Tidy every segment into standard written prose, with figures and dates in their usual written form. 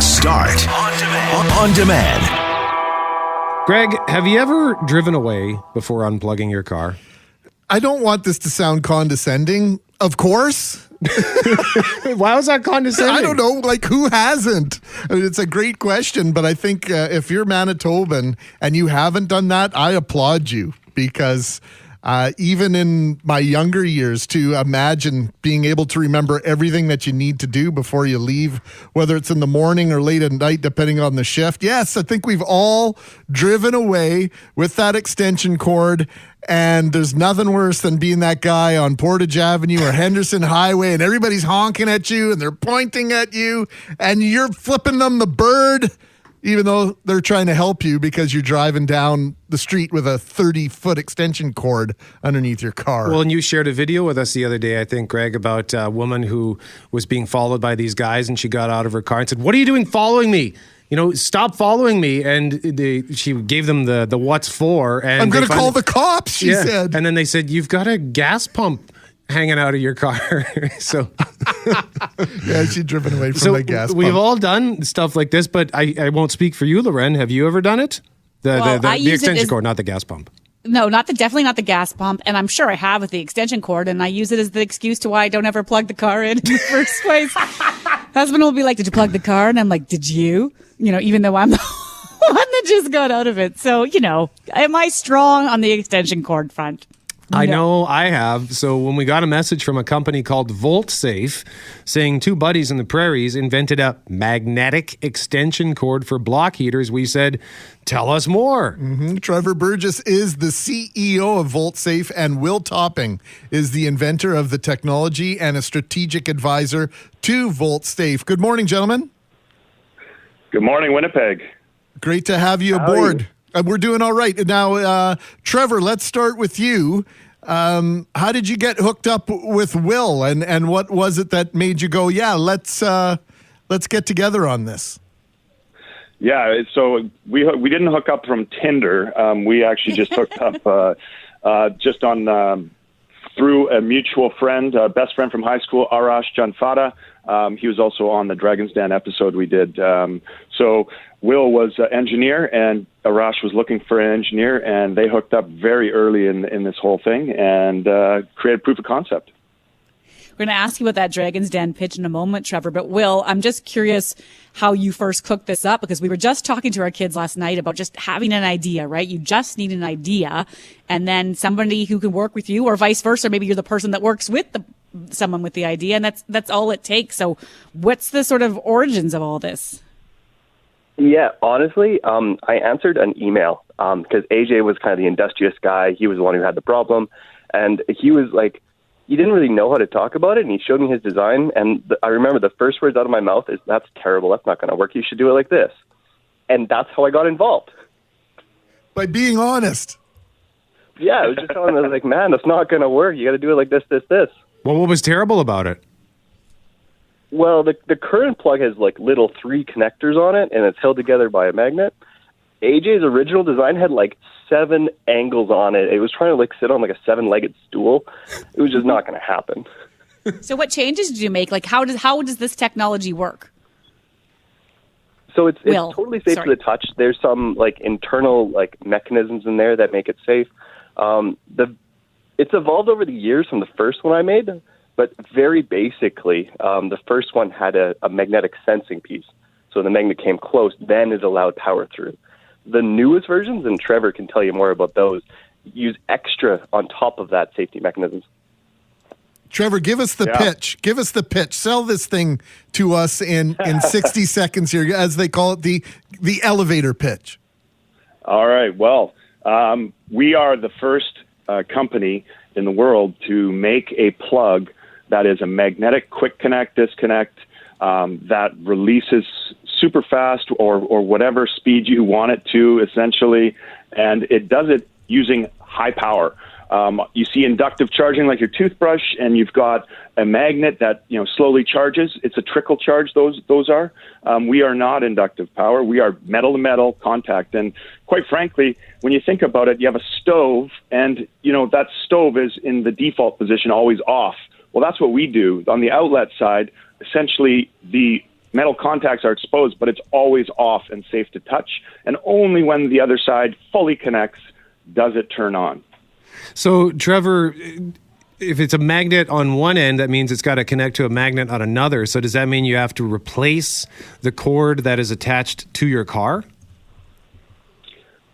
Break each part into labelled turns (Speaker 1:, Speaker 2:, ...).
Speaker 1: Start on demand.
Speaker 2: Greg, have you ever driven away before unplugging your car?
Speaker 3: I don't want this to sound condescending. Of course.
Speaker 2: Why was that condescending?
Speaker 3: I don't know. Like, who hasn't? I mean, it's a great question, but I think if you're Manitoban and you haven't done that, I applaud you because even in my younger years, to imagine being able to remember everything that you need to do before you leave, whether it's in the morning or late at night, depending on the shift. Yes, I think we've all driven away with that extension cord. And there's nothing worse than being that guy on Portage Avenue or Henderson Highway and everybody's honking at you and they're pointing at you and you're flipping them the bird, even though they're trying to help you because you're driving down the street with a 30-foot extension cord underneath your car.
Speaker 2: Well, and you shared a video with us the other day, I think, Greg, about a woman who was being followed by these guys and she got out of her car and said, "What are you doing following me? You know, stop following me." And she gave them the what's for. And
Speaker 3: I'm going to call the cops, she said.
Speaker 2: And then they said, "You've got a gas pump hanging out of your car." So
Speaker 3: yeah, she'd driven away from my gas pump.
Speaker 2: We've all done stuff like this, but I won't speak for you, Loren. Have you ever done it? The extension cord, not the gas pump.
Speaker 4: No, definitely not the gas pump. And I'm sure I have with the extension cord, and I use it as the excuse to why I don't ever plug the car in the first place. Husband will be like, "Did you plug the car?" And I'm like, "Did you?" You know, even though I'm the one that just got out of it. So, you know, am I strong on the extension cord front?
Speaker 2: I know I have. So when we got a message from a company called VoltSafe saying two buddies in the prairies invented a magnetic extension cord for block heaters, we said, tell us more.
Speaker 3: Mm-hmm. Trevor Burgess is the CEO of VoltSafe, and Will Topping is the inventor of the technology and a strategic advisor to VoltSafe. Good morning, gentlemen.
Speaker 5: Good morning, Winnipeg.
Speaker 3: Great to have you aboard. We're doing all right. Now, Trevor, let's start with you. How did you get hooked up with Will, and what was it that made you go, yeah, let's get together on this?
Speaker 5: Yeah, so we didn't hook up from Tinder. We actually just hooked up just on through a mutual friend, best friend from high school, Arash Janfada. He was also on the Dragon's Den episode we did. So Will was an engineer, and Arash was looking for an engineer, and they hooked up very early in this whole thing and created proof of concept.
Speaker 4: We're going to ask you about that Dragon's Den pitch in a moment, Trevor. But Will, I'm just curious how you first cooked this up, because we were just talking to our kids last night about just having an idea, right? You just need an idea, and then somebody who can work with you, or vice versa. Maybe you're the person that works with someone with the idea, and that's all it takes. So what's the sort of origins of all this?
Speaker 6: Yeah, honestly, I answered an email because AJ was kind of the industrious guy. He was the one who had the problem, and he was like, he didn't really know how to talk about it, and he showed me his design, and I remember the first words out of my mouth is, "That's terrible. That's not going to work. You should do it like this." And that's how I got involved.
Speaker 3: By being honest.
Speaker 6: Yeah, I was just telling him, like, "Man, that's not going to work. You got to do it like this, this, this."
Speaker 2: Well, what was terrible about it?
Speaker 6: Well, the current plug has like little 3 connectors on it, and it's held together by a magnet. AJ's original design had like 7 angles on it. It was trying to like sit on like a 7-legged stool. It was just not going to happen.
Speaker 4: So what changes did you make? Like, how does this technology work?
Speaker 6: So it's totally safe to the touch. There's some like internal like mechanisms in there that make it safe. It's evolved over the years from the first one I made, but very basically, the first one had a magnetic sensing piece. So the magnet came close, then it allowed power through. The newest versions, and Trevor can tell you more about those, use extra on top of that safety mechanisms.
Speaker 3: Trevor, give us the pitch. Give us the pitch. Sell this thing to us in 60 seconds here, as they call it, the elevator pitch.
Speaker 5: All right. Well, we are the first company in the world to make a plug that is a magnetic quick connect, disconnect, that releases super fast or whatever speed you want it to, essentially, and it does it using high power. You see inductive charging like your toothbrush, and you've got a magnet that slowly charges. It's a trickle charge. Those are. We are not inductive power. We are metal to metal contact. And quite frankly, when you think about it, you have a stove, and that stove is in the default position, always off. Well, that's what we do on the outlet side. Essentially, the metal contacts are exposed, but it's always off and safe to touch. And only when the other side fully connects does it turn on.
Speaker 2: So, Trevor, if it's a magnet on one end, that means it's got to connect to a magnet on another. So does that mean you have to replace the cord that is attached to your car?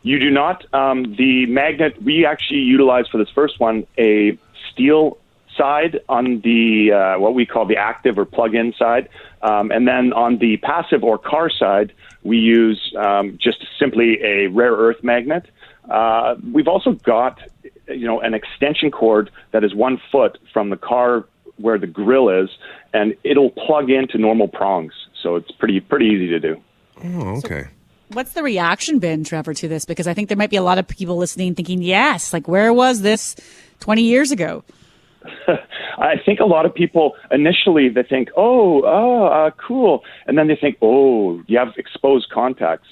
Speaker 5: You do not. The magnet, we actually utilize for this first one a steel side on the what we call the active or plug-in side. And then on the passive or car side, we use just simply a rare earth magnet. We've also got an extension cord that is 1 foot from the car where the grill is, and it'll plug into normal prongs. So it's pretty easy to do.
Speaker 2: Oh, okay.
Speaker 4: So what's the reaction been, Trevor, to this? Because I think there might be a lot of people listening thinking, yes, like where was this 20 years ago?
Speaker 5: I think a lot of people initially they think, cool. And then they think, oh, you have exposed contacts.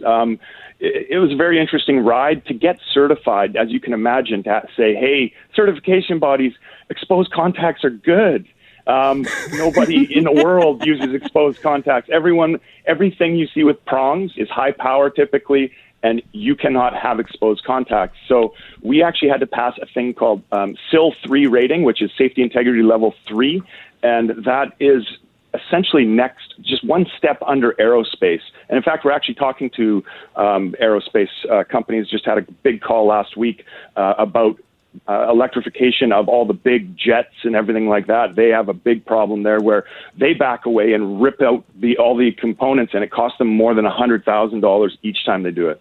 Speaker 5: It was a very interesting ride to get certified, as you can imagine, to say, hey, certification bodies, exposed contacts are good. Nobody in the world uses exposed contacts. Everything you see with prongs is high power typically, and you cannot have exposed contacts. So we actually had to pass a thing called SIL 3 rating, which is Safety Integrity Level 3, and that is essentially next, just one step under aerospace. And in fact, we're actually talking to aerospace companies, just had a big call last week about electrification of all the big jets and everything like that. They have a big problem there where they back away and rip out all the components, and it costs them more than $100,000 each time they do it.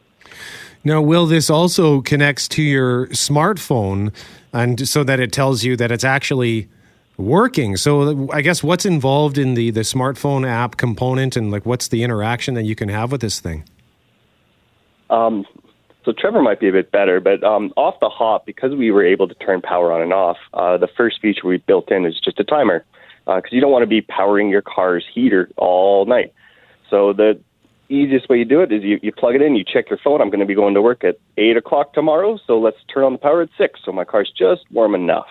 Speaker 2: Now, Will, this also connects to your smartphone, and so that it tells you that it's actually working. So I guess what's involved in the smartphone app component, and like what's the interaction that you can have with this thing?
Speaker 6: So Trevor might be a bit better, but off the hop, because we were able to turn power on and off, the first feature we built in is just a timer, because you don't want to be powering your car's heater all night. So the easiest way you do it is you plug it in, you check your phone. I'm going to be going to work at 8 o'clock tomorrow, so let's turn on the power at 6, so my car's just warm enough.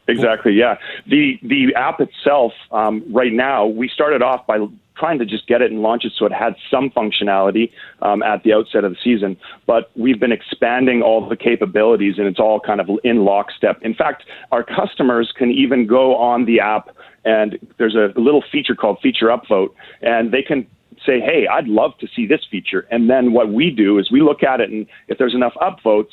Speaker 5: Exactly, yeah. The app itself, right now, we started off by trying to just get it and launch it so it had some functionality at the outset of the season. But we've been expanding all the capabilities, and it's all kind of in lockstep. In fact, our customers can even go on the app, and there's a little feature called Feature Upvote, and they can say, hey, I'd love to see this feature. And then what we do is we look at it, and if there's enough upvotes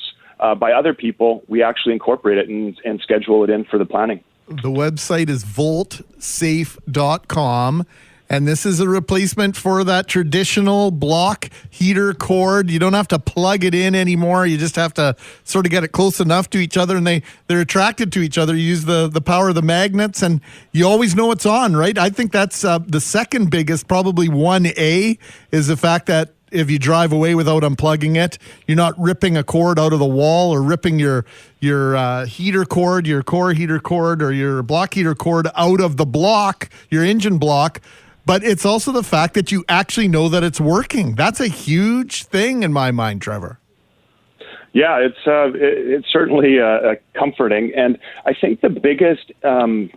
Speaker 5: by other people, we actually incorporate it and schedule it in for the planning.
Speaker 3: The website is VoltSafe.com. And this is a replacement for that traditional block heater cord. You don't have to plug it in anymore. You just have to sort of get it close enough to each other, and they're attracted to each other. You use the power of the magnets, and you always know it's on, right? I think that's the second biggest, probably 1A, is the fact that if you drive away without unplugging it, you're not ripping a cord out of the wall or ripping your heater cord, your core heater cord, or your block heater cord out of the block, your engine block. But it's also the fact that you actually know that it's working. That's a huge thing in my mind, Trevor.
Speaker 5: Yeah, it's certainly comforting, and I think the biggest, the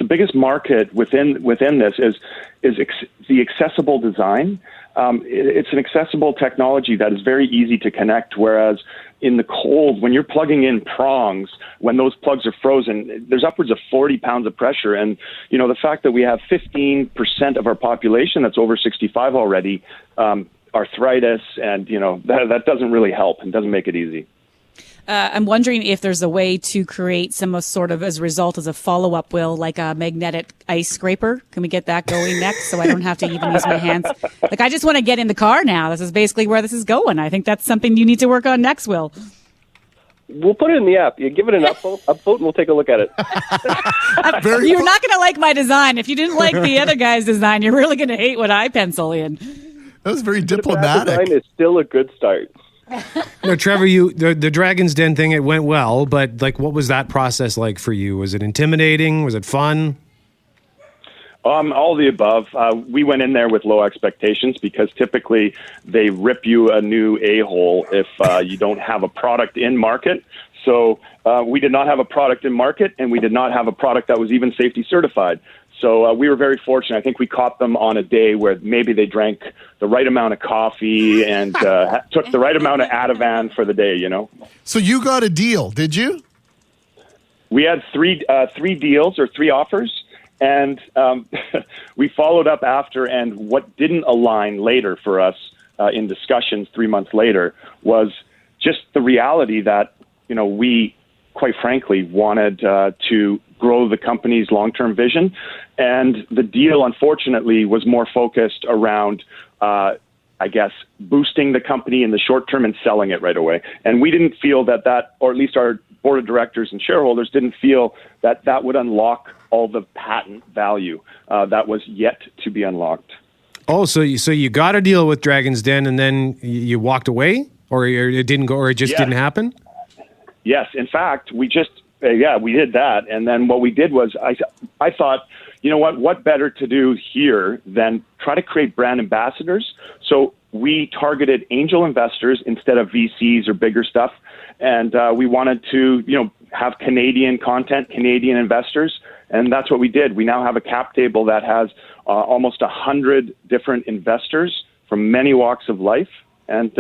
Speaker 5: biggest market within this is the accessible design. It's an accessible technology that is very easy to connect, whereas in the cold, when you're plugging in prongs, when those plugs are frozen, there's upwards of 40 pounds of pressure. And, the fact that we have 15% of our population that's over 65 already, arthritis, and, that doesn't really help and doesn't make it easy.
Speaker 4: I'm wondering if there's a way to create some sort of, as a result, as a follow-up, Will, like a magnetic ice scraper. Can we get that going next so I don't have to even use my hands? Like, I just want to get in the car now. This is basically where this is going. I think that's something you need to work on next, Will.
Speaker 6: We'll put it in the app. You give it an upvote, and we'll take a look at it.
Speaker 4: You're not going to like my design. If you didn't like the other guy's design, you're really going to hate what I pencil in.
Speaker 3: That was very diplomatic.
Speaker 6: The design is still a good start.
Speaker 2: No, Trevor, the Dragon's Den thing, it went well, but like, what was that process like for you? Was it intimidating? Was it fun?
Speaker 5: All the above. We went in there with low expectations because typically they rip you a new a-hole if you don't have a product in market. So we did not have a product in market, and we did not have a product that was even safety certified. So we were very fortunate. I think we caught them on a day where maybe they drank the right amount of coffee and took the right amount of Ativan for the day, you know.
Speaker 3: So you got a deal, did you?
Speaker 5: We had three deals or three offers, and we followed up after. And what didn't align later for us in discussions 3 months later was just the reality that, you know, we, quite frankly, wanted to grow the company's long-term vision. And the deal, unfortunately, was more focused around, I guess, boosting the company in the short term and selling it right away. And we didn't feel that, or at least our board of directors and shareholders didn't feel that would unlock all the patent value that was yet to be unlocked.
Speaker 2: Oh, so you got a deal with Dragon's Den and then you walked away, or it didn't go, or it just didn't happen?
Speaker 5: Yes. In fact, we just, we did that. And then what we did was I thought, you know what better to do here than try to create brand ambassadors. So we targeted angel investors instead of VCs or bigger stuff. And we wanted to, you know, have Canadian content, Canadian investors. And that's what we did. We now have a cap table that has almost 100 different investors from many walks of life. And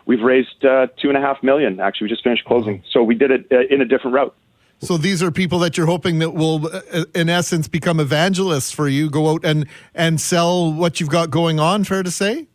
Speaker 5: we've raised $2.5 million. Actually, we just finished closing. So we did it in a different route.
Speaker 3: So these are people that you're hoping that will, in essence, become evangelists for you, go out and sell what you've got going on, fair to say?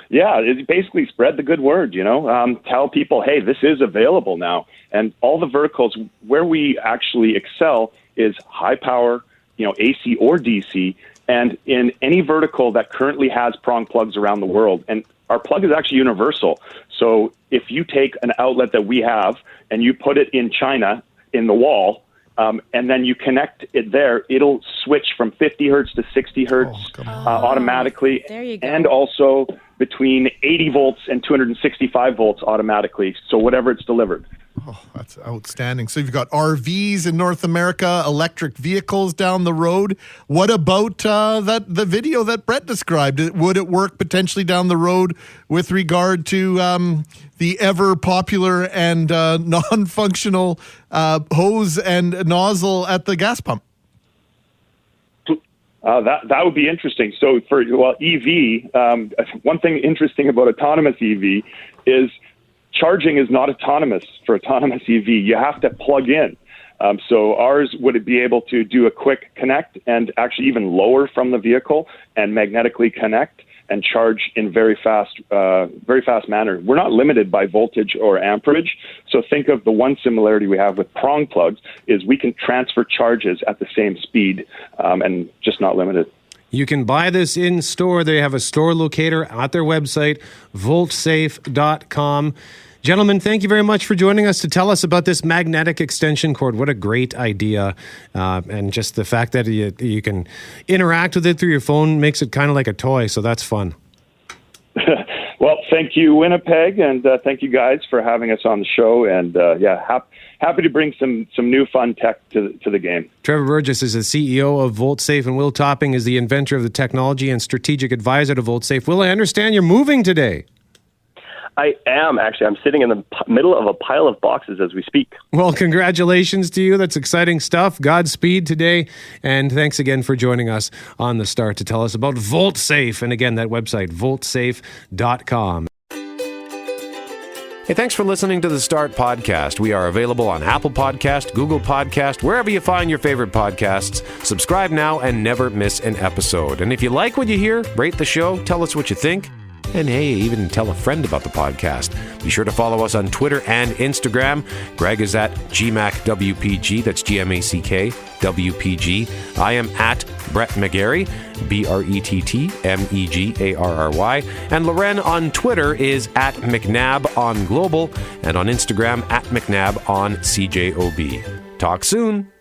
Speaker 5: Yeah, it basically spread the good word, you know, tell people, hey, this is available now. And all the verticals where we actually excel is high power, you know, AC or DC, and in any vertical that currently has prong plugs around the world. And our plug is actually universal. So if you take an outlet that we have and you put it in China in the wall, and then you connect it there, it'll switch from 50 hertz to 60 hertz automatically.
Speaker 4: There you go.
Speaker 5: And also between 80 volts and 265 volts automatically. So whatever it's delivered.
Speaker 3: Oh, that's outstanding. So you've got RVs in North America, electric vehicles down the road. What about the video that Brett described? Would it work potentially down the road with regard to the ever popular and non-functional hose and nozzle at the gas pump?
Speaker 5: That would be interesting. So for EV, one thing interesting about autonomous EV is charging is not autonomous for autonomous EV. You have to plug in. So ours would be able to do a quick connect and actually even lower from the vehicle and magnetically connect and charge in very fast manner. We're not limited by voltage or amperage. So think of the one similarity we have with prong plugs is we can transfer charges at the same speed and just not limited.
Speaker 2: You can buy this in store. They have a store locator at their website, VoltSafe.com. Gentlemen, thank you very much for joining us to tell us about this magnetic extension cord. What a great idea. And just the fact that you can interact with it through your phone makes it kind of like a toy, so that's fun.
Speaker 5: Well, thank you, Winnipeg, and thank you guys for having us on the show. And happy to bring some new fun tech to the game.
Speaker 2: Trevor Burgess is the CEO of VoltSafe, and Will Topping is the inventor of the technology and strategic advisor to VoltSafe. Will, I understand you're moving today.
Speaker 6: I am, actually. I'm sitting in the middle of a pile of boxes as we speak.
Speaker 2: Well, congratulations to you. That's exciting stuff. Godspeed today. And thanks again for joining us on The Start to tell us about VoltSafe. And again, that website, VoltSafe.com. Hey, thanks for listening to The Start podcast. We are available on Apple Podcast, Google Podcast, wherever you find your favorite podcasts. Subscribe now and never miss an episode. And if you like what you hear, rate the show, tell us what you think. And hey, even tell a friend about the podcast. Be sure to follow us on Twitter and Instagram. Greg is at GMACWPG. That's GMACK WPG. I am at Brett McGarry, BRETTMEGARRY. And Loren on Twitter is at McNabb on Global and on Instagram at McNabb on CJOB. Talk soon.